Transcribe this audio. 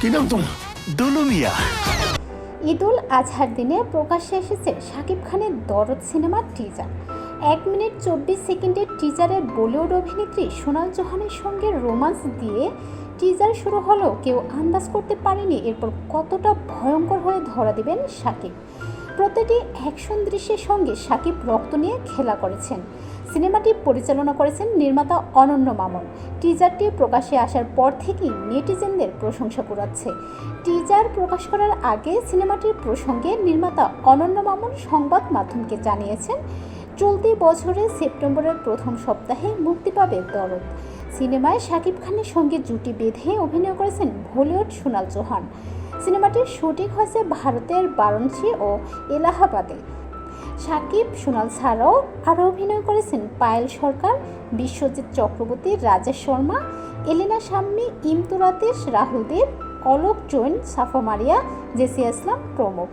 কি নাম তোমার? দুলু মিয়া। ঈদুল আজহার দিনে প্রকাশ্যে এসেছে শাকিব খানের দরদ সিনেমার টিজার। 1 মিনিট 24 সেকেন্ডের টিজারে বলিউড অভিনেত্রী সোনাল চৌহানের সঙ্গে রোমান্স দিয়ে টিজার শুরু হলেও কেউ আন্দাজ করতে পারেনি এরপর কতটা ভয়ঙ্কর হয়ে ধরা দিবেন শাকিব। প্রতিটি অ্যাকশন দৃশ্যের সঙ্গে শাকিব রক্ত নিয়ে খেলা করেছেন। সিনেমাটি পরিচালনা করেছেন নির্মাতা অনন্য মামুন। টিজারটি প্রকাশে আসার পর থেকেই নেটিজেনদের প্রশংসা কুড়াচ্ছে। টিজার প্রকাশ করার আগে সিনেমাটির প্রসঙ্গে নির্মাতা অনন্য মামুন সংবাদ মাধ্যমকে জানিয়েছেন, চলতি বছরের সেপ্টেম্বরের প্রথম সপ্তাহে মুক্তি পাবে দরদ। সিনেমায় শাকিব খানের সঙ্গে জুটি বেঁধে অভিনয় করেছেন বলিউড সোনাল চৌহান। সিনেমাটির শুটিং হয়েছে ভারতের বারাণসী ও এলাহাবাদে। শাকিব সোনাল ছাড়াও আরও অভিনয় করেছেন পায়েল সরকার, বিশ্বজিৎ চক্রবর্তী, রাজেশ শর্মা, এলিনা শাম্মী, ইমতুরাতেশ, রাহুল দেব, অলোক জৈন, সাফা মারিয়া, জেসিয়া ইসলাম প্রমুখ।